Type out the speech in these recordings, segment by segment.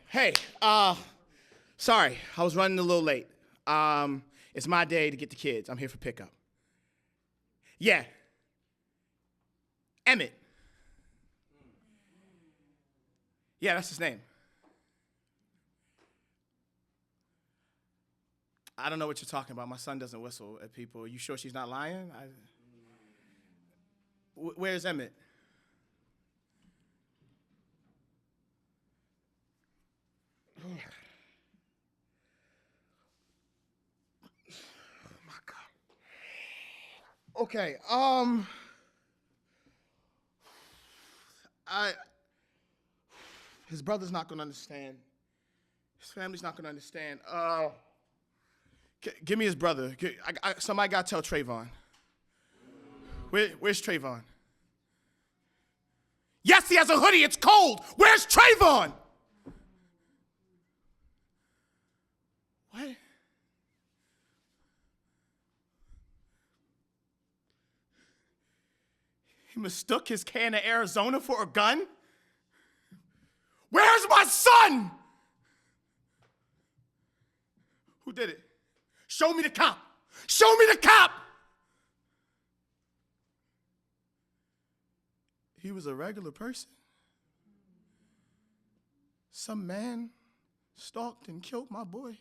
Hey, sorry, I was running a little late. It's my day to get the kids. I'm here for pickup. Yeah. Emmett. Yeah, that's his name. I don't know what you're talking about. My son doesn't whistle at people. Are you sure she's not lying? Where's Emmett? Oh my God. Okay, his brother's not gonna understand. His family's not gonna understand. Give me his brother. Somebody gotta tell Trayvon. Where's Trayvon? Yes, he has a hoodie. It's cold. Where's Trayvon? What? He mistook his can of Arizona for a gun? Where's my son? Who did it? Show me the cop. Show me the cop. He was a regular person. Some man stalked and killed my boy.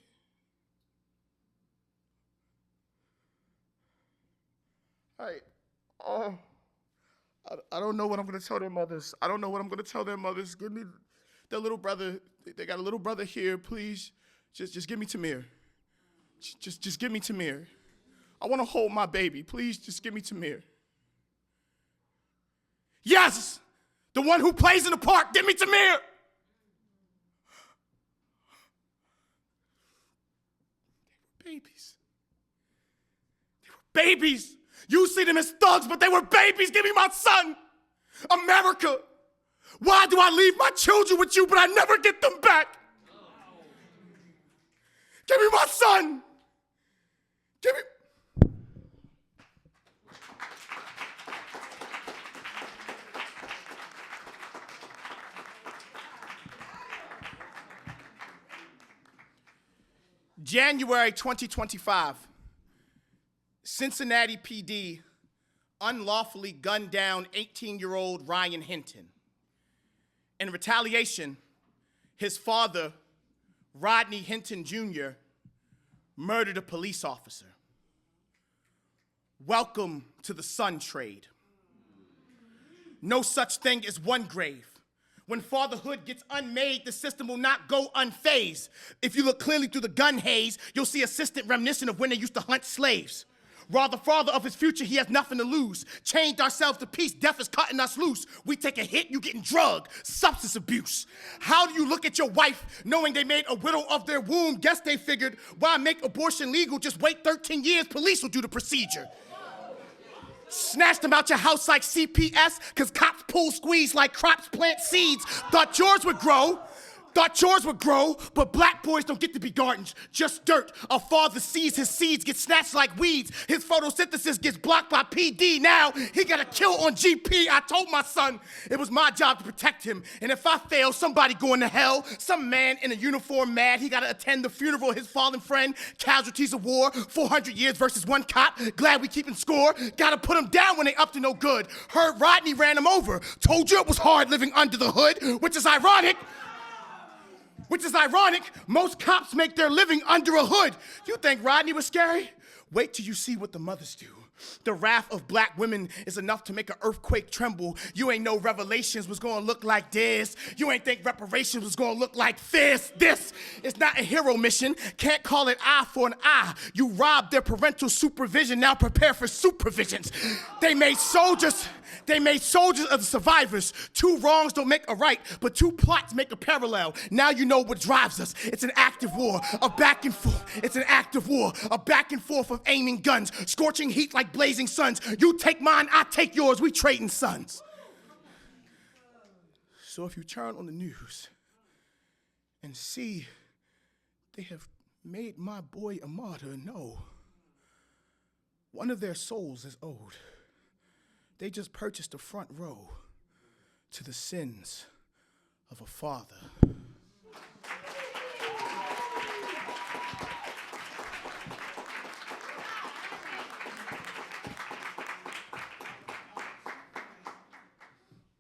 I don't know what I'm going to tell their mothers. I don't know what I'm going to tell their mothers. Give me their little brother. They got a little brother here. Please, just give me Tamir. Just give me Tamir. I want to hold my baby. Please, just give me Tamir. Yes, the one who plays in the park. Give me Tamir. They were babies. They were babies. You see them as thugs, but they were babies. Give me my son. America, why do I leave my children with you, but I never get them back? Give me my son. Give me. January 2025, Cincinnati PD unlawfully gunned down 18-year-old Ryan Hinton. In retaliation, his father, Rodney Hinton Jr., murdered a police officer. Welcome to the son trade. No such thing as one grave. When fatherhood gets unmade, the system will not go unfazed. If you look clearly through the gun haze, you'll see assistant reminiscent of when they used to hunt slaves. While the father of his future, he has nothing to lose. Chained ourselves to peace, death is cutting us loose. We take a hit, you getting drugged, substance abuse. How do you look at your wife knowing they made a widow of their womb? Guess they figured, why make abortion legal? Just wait 13 years, police will do the procedure. Snatched them out your house like CPS, cause cops pull squeeze like crops plant seeds. Thought yours would grow, but black boys don't get to be gardens, just dirt. A father sees his seeds get snatched like weeds. His photosynthesis gets blocked by PD. Now he got a kill on GP. I told my son it was my job to protect him. And if I fail, somebody going to hell. Some man in a uniform mad. He got to attend the funeral of his fallen friend. Casualties of war, 400 years versus one cop. Glad we keeping score. Got to put him down when they up to no good. Heard Rodney ran him over. Told you it was hard living under the hood, which is ironic. Most cops make their living under a hood. You think Rodney was scary? Wait till you see what the mothers do. The wrath of black women is enough to make an earthquake tremble. You ain't know Revelations was gonna look like this. You ain't think reparations was gonna look like this. This is not a hero mission. Can't call it eye for an eye. You robbed their parental supervision, now prepare for supervisions. They made soldiers of the survivors. Two wrongs don't make a right, but two plots make a parallel. Now you know what drives us. It's an active war, a back and forth. It's an active war, a back and forth of aiming guns, scorching heat like blazing suns. You take mine, I take yours, we trading sons. So if you turn on the news and see they have made my boy a martyr, no. One of their souls is owed. They just purchased a front row to the sins of a father.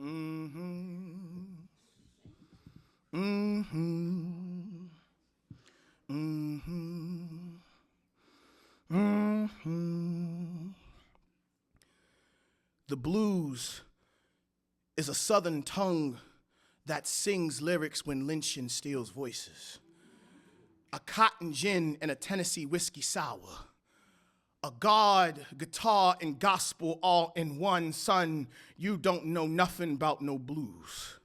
Mm-hmm. Mm-hmm. Mm-hmm. Mm-hmm. The blues is a southern tongue that sings lyrics when lynching steals voices. A cotton gin and a Tennessee whiskey sour. A God, guitar, and gospel all in one. Son, you don't know nothing about no blues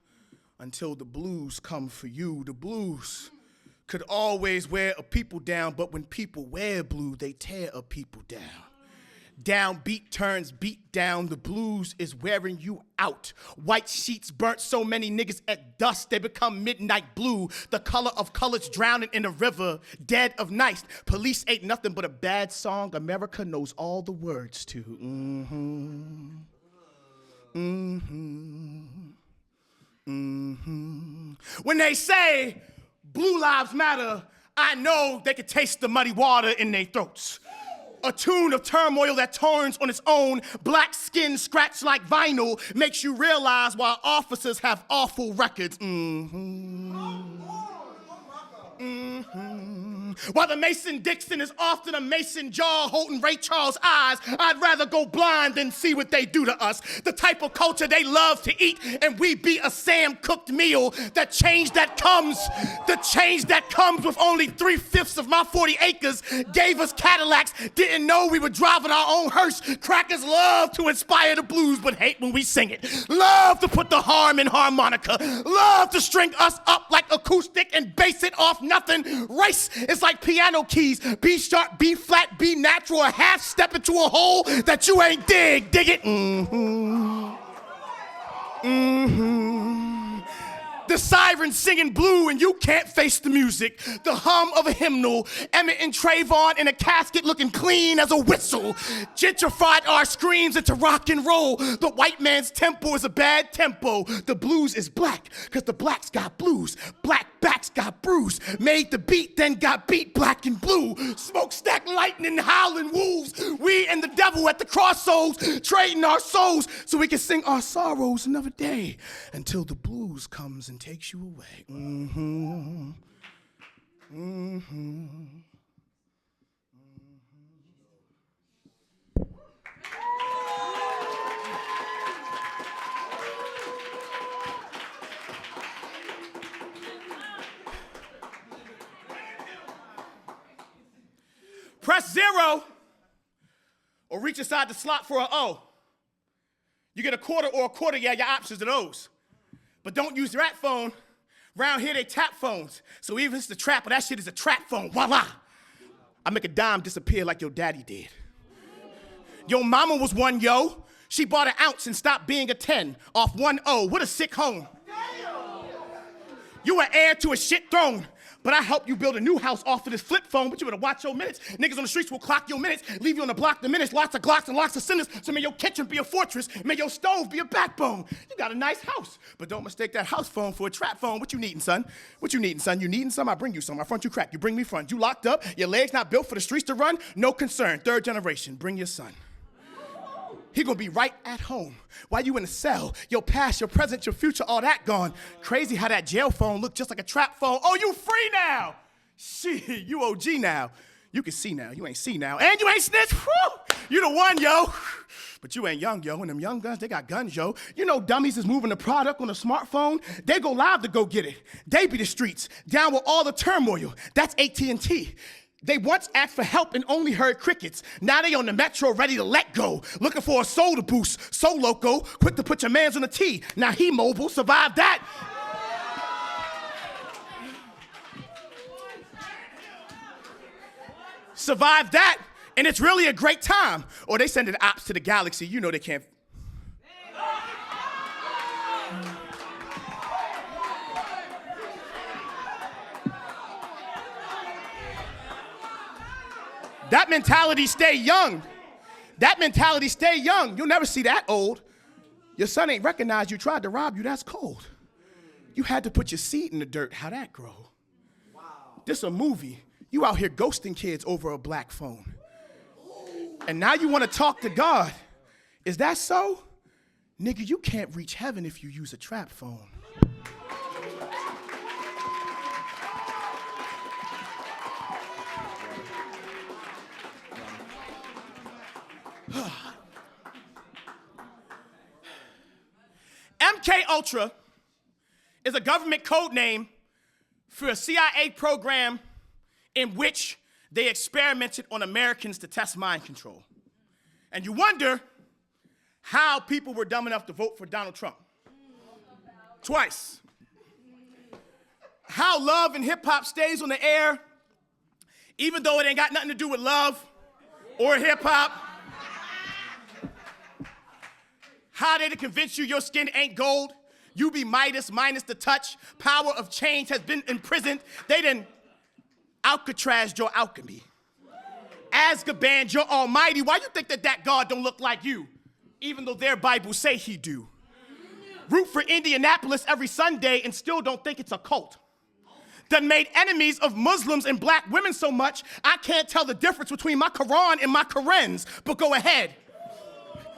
until the blues come for you. The blues could always wear a people down, but when people wear blue, they tear a people down. Downbeat turns beat down. The blues is wearing you out. White sheets burnt so many niggas at dusk, they become midnight blue. The color of colors drowning in a river, dead of night. Police ain't nothing but a bad song America knows all the words to. Mm-hmm. Mm-hmm. Mm-hmm. When they say blue lives matter, I know they can taste the muddy water in their throats. A tune of turmoil that turns on its own, black skin scratched like vinyl, makes you realize why officers have awful records. Mm-hmm. Mm-hmm. While the Mason Dixon is often a mason jaw holding Ray Charles' eyes, I'd rather go blind than see what they do to us. The type of culture they love to eat, and we be a Sam-cooked meal. The change that comes with only 3/5 of my 40 acres gave us Cadillacs, didn't know we were driving our own hearse. Crackers love to inspire the blues, but hate when we sing it. Love to put the harm in harmonica. Love to string us up like acoustic and base it off nothing. Race is like piano keys. B sharp, B flat, B natural, a half step into a hole that you ain't dig. Dig it. Mm-hmm. Mm-hmm. The siren singing blue and you can't face the music. The hum of a hymnal. Emmett and Trayvon in a casket looking clean as a whistle. Gentrified our screams into rock and roll. The white man's tempo is a bad tempo. The blues is black because the blacks got blues. Black backs got bruised. Made the beat, then got beat black and blue. Smokestack lightning, howling wolves. We and the devil at the crossroads, trading our souls so we can sing our sorrows another day until the blues comes and takes you away. Mm-hmm. Mm-hmm. Press 0 or reach inside the slot for an O. You get a quarter or a quarter, yeah, your options are those. But don't use that phone. Round here, they tap phones. So even if it's the trap, but that shit is a trap phone. Voila. I make a dime disappear like your daddy did. Your mama was one, yo. She bought an ounce and stopped being a 10 off 1 O. What a sick home. You an heir to a shit throne. But I helped you build a new house off of this flip phone, but you better watch your minutes. Niggas on the streets will clock your minutes, leave you on the block the minutes, lots of Glocks and lots of sinners, so may your kitchen be a fortress, may your stove be a backbone. You got a nice house, but don't mistake that house phone for a trap phone. What you needin', son? What you needin', son? You needin' some? I bring you some. I front you crack. You bring me front. You locked up, your legs not built for the streets to run? No concern. 3rd generation, bring your son. He gonna be right at home while you in the cell. Your past, your present, your future, all that gone. Crazy how that jail phone looked just like a trap phone. Oh, you free now. Shit, you OG now. You can see now, you ain't see now. And you ain't snitch, whew. You the one, yo. But you ain't young, yo. And them young guns, they got guns, yo. You know dummies is moving the product on a smartphone. They go live to go get it. They be the streets, down with all the turmoil. That's AT&T. They once asked for help and only heard crickets. Now they on the metro ready to let go. Looking for a soul to boost. So loco, quick to put your mans on the T. Now he mobile, survived that. Survive that, and it's really a great time. Or they sending ops to the galaxy. You know they can't. That mentality stay young. That mentality stay young. You'll never see that old. Your son ain't recognized you tried to rob you. That's cold. You had to put your seed in the dirt. How that grow? Wow. This a movie. You out here ghosting kids over a black phone. And now you want to talk to God. Is that so? Nigga, you can't reach heaven if you use a trap phone. MK Ultra is a government code name for a CIA program in which they experimented on Americans to test mind control. And you wonder how people were dumb enough to vote for Donald Trump. Twice. How love and hip hop stays on the air, even though it ain't got nothing to do with love or hip hop. How they to convince you your skin ain't gold. You be Midas minus the touch. Power of change has been imprisoned. They done Alcatraz your alchemy. Azkaban your almighty. Why you think that God don't look like you? Even though their Bible say he do. Root for Indianapolis every Sunday and still don't think it's a cult. Done made enemies of Muslims and black women so much, I can't tell the difference between my Quran and my Korans, but go ahead.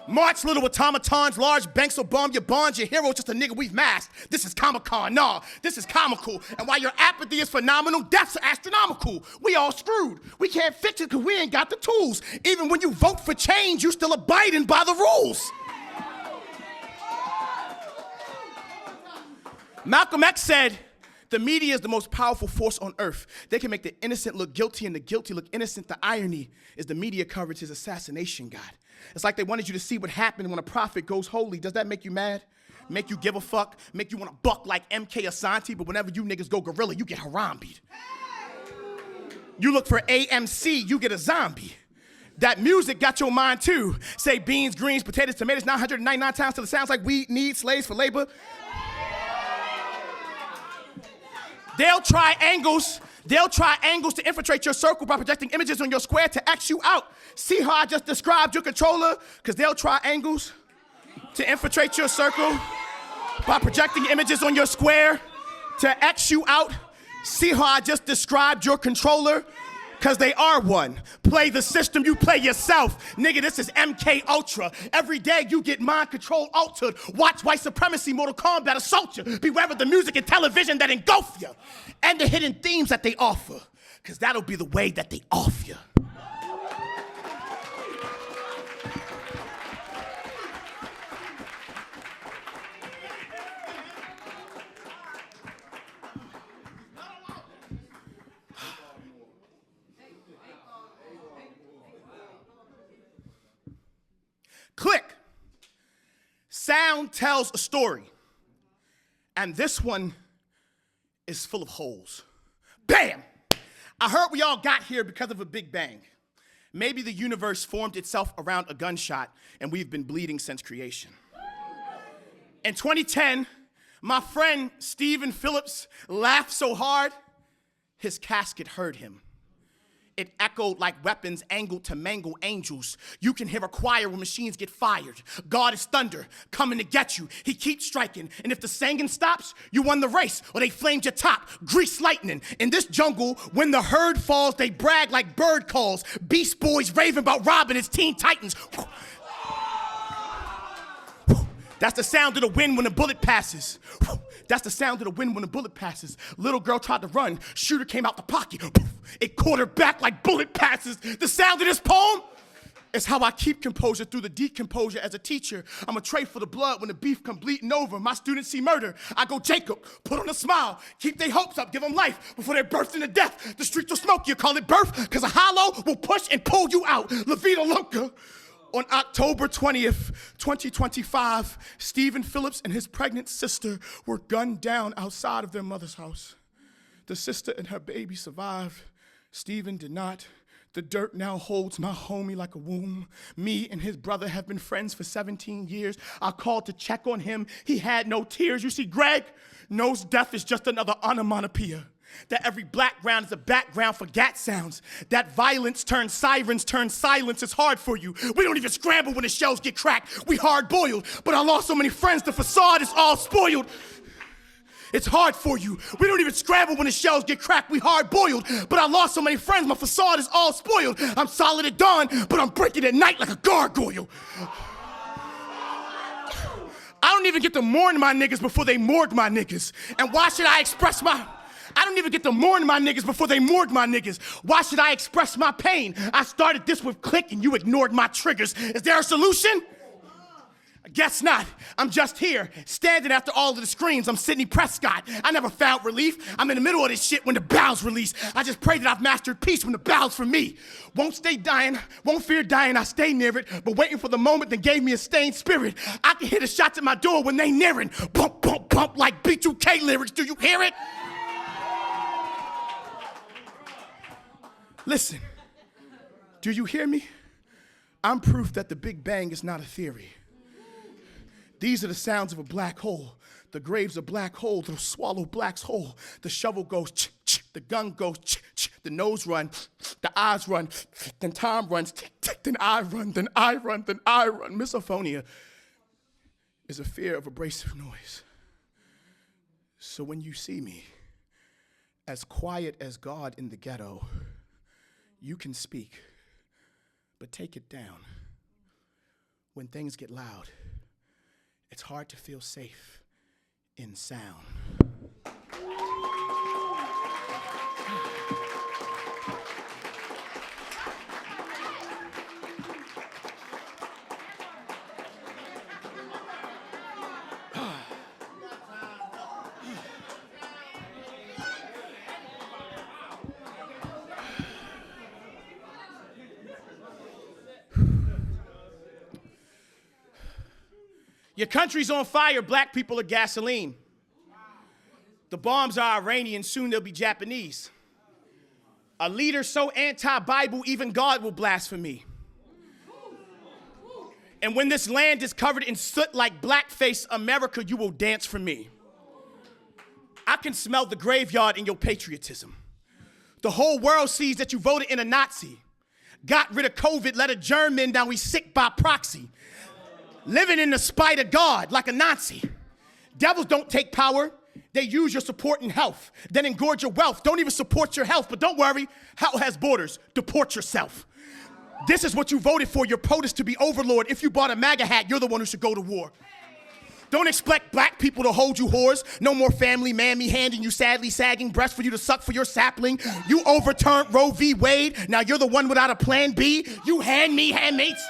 March little automatons, large banks will bomb your bonds, your hero's just a nigga we've masked. This is Comic-Con, nah, this is comical. And while your apathy is phenomenal, deaths are astronomical. We all screwed. We can't fix it because we ain't got the tools. Even when you vote for change, you still abiding by the rules. Malcolm X said, the media is the most powerful force on earth. They can make the innocent look guilty and the guilty look innocent. The irony is the media coverage his assassination got. It's like they wanted you to see what happened when a prophet goes holy. Does that make you mad? Make you give a fuck? Make you want to buck like MK Asante? But whenever you niggas go gorilla, you get harambeed. You look for AMC, you get a zombie. That music got your mind too. Say beans, greens, potatoes, tomatoes, 999 times till it sounds like we need slaves for labor. They'll try angles to infiltrate your circle by projecting images on your square to X you out. See how I just described your controller? Because they'll try angles to infiltrate your circle by projecting images on your square to X you out. See how I just described your controller? Because they are one. Play the system, you play yourself. Nigga, this is MK Ultra. Every day you get mind control altered. Watch white supremacy, Mortal Kombat assault you. Beware of the music and television that engulf you. And the hidden themes that they offer. Because that'll be the way that they off you. Click. Sound tells a story. And this one is full of holes. Bam! I heard we all got here because of a big bang. Maybe the universe formed itself around a gunshot and we've been bleeding since creation. In 2010, my friend Stephen Phillips laughed so hard, his casket heard him. It echoed like weapons angled to mangle angels. You can hear a choir when machines get fired. God is thunder, coming to get you. He keeps striking, and if the singing stops, you won the race, or they flamed your top. Grease lightning. In this jungle, when the herd falls, they brag like bird calls. Beast Boys raving about robbing his Teen Titans. That's the sound of the wind when a bullet passes. That's the sound of the wind when a bullet passes. Little girl tried to run. Shooter came out the pocket. It caught her back like bullet passes. The sound of this poem is how I keep composure through the decomposure as a teacher. I'm a tray for the blood when the beef come bleeding over. My students see murder. I go Jacob, put on a smile, keep their hopes up, give them life before they're birthed into death. The streets will smoke you, call it birth, because a hollow will push and pull you out. La Vida Loca. On October 20th, 2025, Stephen Phillips and his pregnant sister were gunned down outside of their mother's house. The sister and her baby survived. Stephen did not. The dirt now holds my homie like a womb. Me and his brother have been friends for 17 years. I called to check on him. He had no tears. You see, Greg knows death is just another onomatopoeia. That every background is a background for gat sounds. That violence turns sirens, turns silence. It's hard for you. We don't even scramble when the shells get cracked. We hard-boiled, but I lost so many friends, the facade is all spoiled. It's hard for you. We don't even scramble when the shells get cracked. We hard-boiled, but I lost so many friends, my facade is all spoiled. I'm solid at dawn, but I'm breaking at night like a gargoyle. don't even get to mourn my niggas before they morgue my niggas. And why should I express my... I don't even get to mourn my niggas before they morgue my niggas. Why should I express my pain? I started this with click and you ignored my triggers. Is there a solution? I guess not. I'm just here, standing after all of the screams. I'm Sidney Prescott. I never found relief. I'm in the middle of this shit when the bowels release. I just pray that I've mastered peace when the bowels for me. Won't stay dying, won't fear dying, I stay near it. But waiting for the moment that gave me a stained spirit. I can hear the shots at my door when they nearing. Bump, bump, bump like B2K lyrics. Do you hear it? Listen, do you hear me? I'm proof that the Big Bang is not a theory. These are the sounds of a black hole. The grave's a black hole that'll swallow black's whole. The shovel goes, ch, ch, the gun goes, ch, ch, the nose run, the eyes run, then time runs, tick, tick, then I run, then I run, then I run. Misophonia is a fear of abrasive noise. So when you see me, as quiet as God in the ghetto, you can speak, but take it down. When things get loud, it's hard to feel safe in sound. Your country's on fire, black people are gasoline. The bombs are Iranian, soon they'll be Japanese. A leader so anti-Bible, even God will blaspheme. And when this land is covered in soot like blackface America, you will dance for me. I can smell the graveyard in your patriotism. The whole world sees that you voted in a Nazi. Got rid of COVID, let a German, now we sick by proxy. Living in the spite of God like a Nazi. Devils don't take power. They use your support and health. Then engorge your wealth. Don't even support your health. But don't worry, hell has borders. Deport yourself. This is what you voted for, your POTUS to be overlord. If you bought a MAGA hat, you're the one who should go to war. Don't expect black people to hold you whores. No more family mammy handing you sadly sagging breasts for you to suck for your sapling. You overturned Roe v. Wade. Now you're the one without a plan B. You hand me handmaids.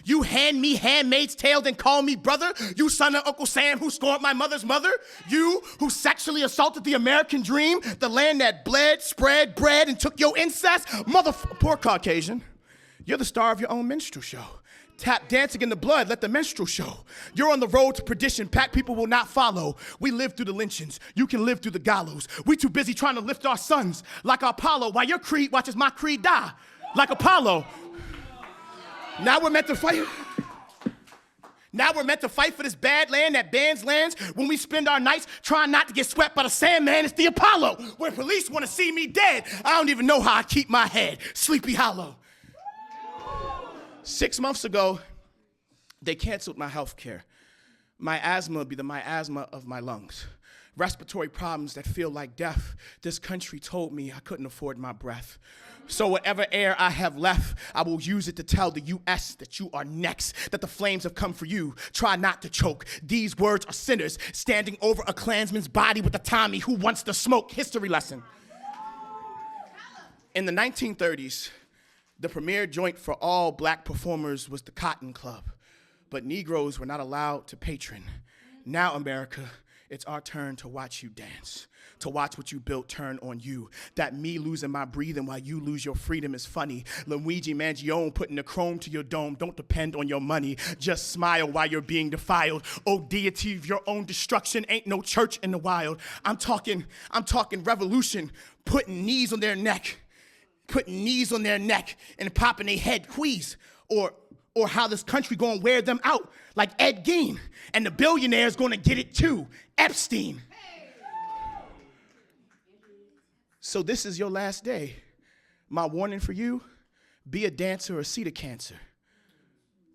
You hand me Handmaid's Tale, then call me brother. You son of Uncle Sam who scorned my mother's mother. You who sexually assaulted the American dream, the land that bled, spread, bred, and took your incest. Poor Caucasian. You're the star of your own minstrel show. Tap dancing in the blood, let the minstrel show. You're on the road to perdition, pack people will not follow. We live through the lynchings, you can live through the gallows. We too busy trying to lift our sons like Apollo, while your creed watches my creed die like Apollo. Now we're meant to fight. Now we're meant to fight for this bad land that bans lands when we spend our nights trying not to get swept by the Sandman. It's the Apollo. Where police want to see me dead, I don't even know how I keep my head. Sleepy Hollow. 6 months ago, they canceled my health care. My asthma would be the miasma of my lungs. Respiratory problems that feel like death. This country told me I couldn't afford my breath. So whatever air I have left, I will use it to tell the U.S. that you are next, that the flames have come for you. Try not to choke. These words are sinners standing over a Klansman's body with a Tommy who wants to smoke. History lesson. In the 1930s, the premier joint for all black performers was the Cotton Club, but Negroes were not allowed to patron. Now, America, it's our turn to watch you dance, to watch what you built turn on you. That me losing my breathing while you lose your freedom is funny. Luigi Mangione putting the chrome to your dome. Don't depend on your money. Just smile while you're being defiled. Oh, deity of your own destruction. Ain't no church in the wild. I'm talking revolution, putting knees on their neck and popping their head queeze. Or how this country gonna wear them out like Ed Gein. And the billionaire's gonna get it too, Epstein. So this is your last day. My warning for you, be a dancer or see the cancer.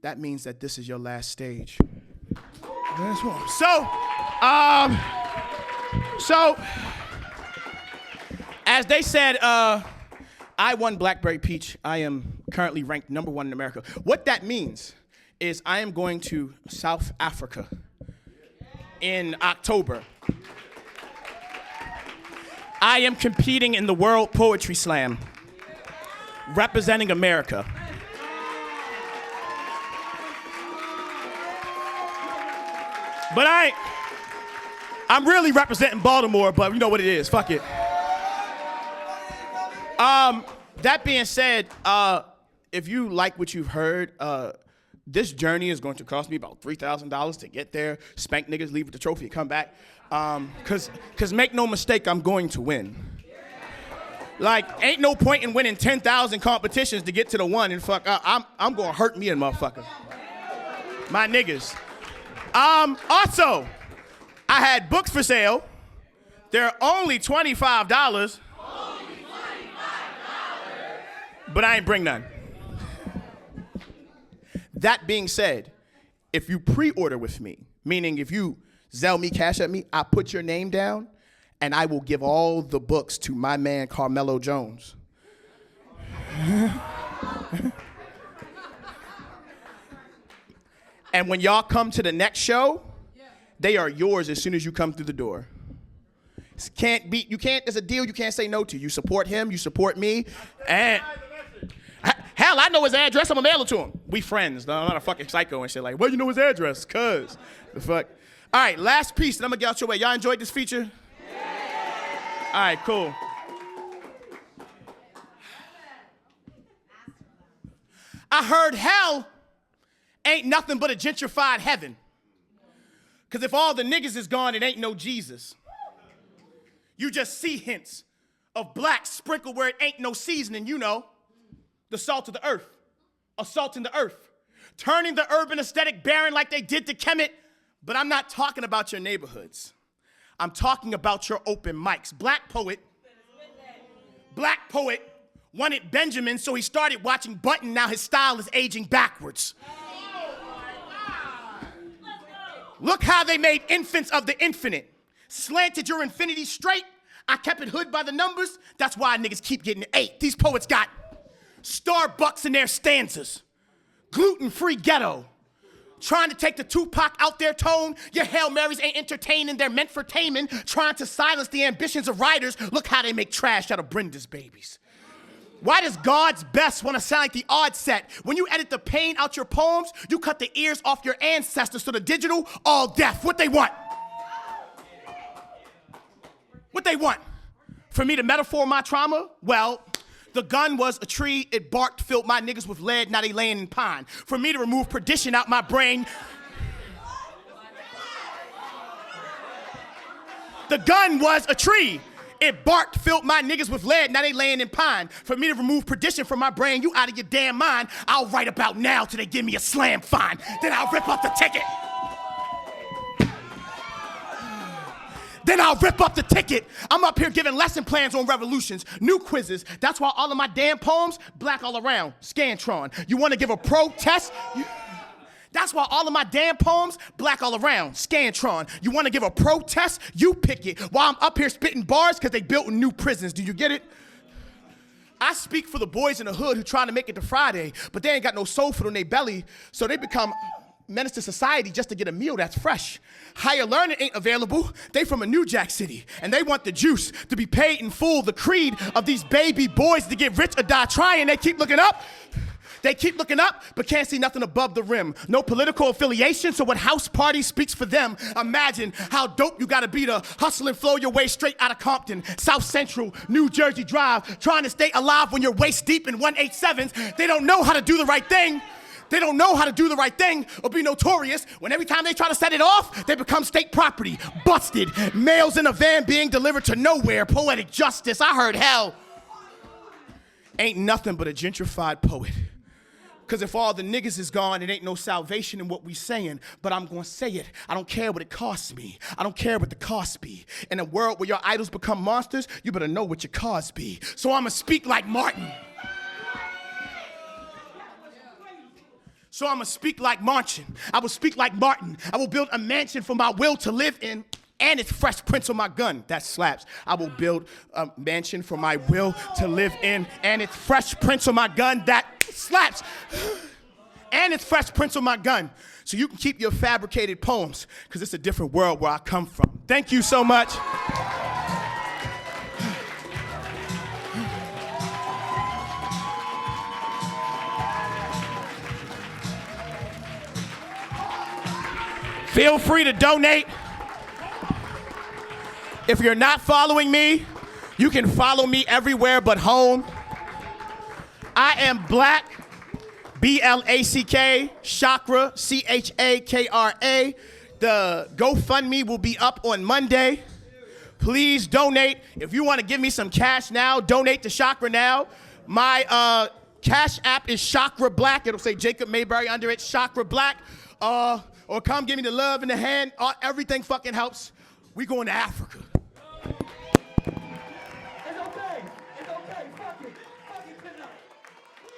That means that this is your last stage. So, as they said, I won Blackberry Peach. I am currently ranked #1 in America. What that means is I am going to South Africa in October. I am competing in the World Poetry Slam, representing America. But I'm really representing Baltimore, but you know what it is, fuck it. That being said, if you like what you've heard, this journey is going to cost me about $3,000 to get there, spank niggas, leave with the trophy, and come back. Cause make no mistake, I'm going to win. Like, ain't no point in winning 10,000 competitions to get to the one and fuck, I'm gonna hurt me and motherfucker. My niggas. Also, I had books for sale. They're only $25. But I ain't bring none. That being said, if you pre-order with me, meaning if you Zelle me, cash at me, I put your name down, and I will give all the books to my man Carmelo Jones. And when y'all come to the next show, they are yours as soon as you come through the door. There's a deal you can't say no to. You support him, you support me, and hell, I know his address, I'm gonna mail it to him. We friends, I'm not a fucking psycho and shit like, well, you know his address, cuz, the fuck. All right, last piece, and I'm gonna get out your way. Y'all enjoyed this feature? Yeah. All right, cool. I heard hell ain't nothing but a gentrified heaven. Because if all the niggas is gone, it ain't no Jesus. You just see hints of black sprinkled where it ain't no seasoning, you know. The salt of the earth, assaulting the earth, turning the urban aesthetic barren like they did to Kemet. But I'm not talking about your neighborhoods. I'm talking about your open mics. Black poet wanted Benjamin, so he started watching Button. Now his style is aging backwards. Look how they made infants of the infinite. Slanted your infinity straight. I kept it hood by the numbers. That's why niggas keep getting 8. These poets got Starbucks in their stanzas. Gluten-free ghetto. Trying to take the Tupac out their tone. Your Hail Marys ain't entertaining. They're meant for taming. Trying to silence the ambitions of writers. Look how they make trash out of Brenda's babies. Why does God's best want to sound like the odd set? When you edit the pain out your poems, you cut the ears off your ancestors. So the digital, all deaf. What they want? What they want? For me to metaphor my trauma? Well, the gun was a tree, it barked, filled my niggas with lead, now they laying in pine. For me to remove perdition out my brain. The gun was a tree. It barked, filled my niggas with lead, now they laying in pine. For me to remove perdition from my brain, you out of your damn mind. I'll write about now till they give me a slam fine. Then I'll rip up the ticket. Then I'll rip up the ticket. I'm up here giving lesson plans on revolutions, new quizzes. That's why all of my damn poems, black all around, Scantron. You wanna give a protest? That's why all of my damn poems, black all around, Scantron. You wanna give a protest? You pick it. While I'm up here spitting bars, cause they built new prisons. Do you get it? I speak for the boys in the hood who trying to make it to Friday, but they ain't got no soul food in their belly, so they become menace to society just to get a meal that's fresh. Higher learning ain't available. They from a New Jack City, and they want the juice to be paid in full. The creed of these baby boys to get rich or die trying. They keep looking up. They keep looking up, but can't see nothing above the rim. No political affiliation, so what house party speaks for them. Imagine how dope you gotta be to hustle and flow your way straight out of Compton, South Central, New Jersey Drive, trying to stay alive when you're waist deep in 187s. They don't know how to do the right thing. They don't know how to do the right thing or be notorious when every time they try to set it off, they become state property. Busted. Mails in a van being delivered to nowhere. Poetic justice. I heard hell ain't nothing but a gentrified poet. Because if all the niggas is gone, it ain't no salvation in what we saying. But I'm going to say it. I don't care what it costs me. I don't care what the cost be. In a world where your idols become monsters, you better know what your cause be. So I'm going to speak like Martin. So I'm gonna speak like Martin. I will speak like Martin. I will build a mansion for my will to live in, and it's fresh prints on my gun. That slaps. I will build a mansion for my will to live in, and it's fresh prints on my gun. That slaps. And it's Fresh Prince on my gun. So you can keep your fabricated poems, because it's a different world where I come from. Thank you so much. Feel free to donate. If you're not following me, you can follow me everywhere but home. I am Black, B-L-A-C-K, Chakra, C-H-A-K-R-A. The GoFundMe will be up on Monday. Please donate. If you want to give me some cash now, donate to Chakra now. My Cash App is Chakra Black. It'll say Jacob Mayberry under it, Chakra Black. Or come give me the love in the hand. Everything fucking helps. We going to Africa. It's okay. It's okay. Fuck it.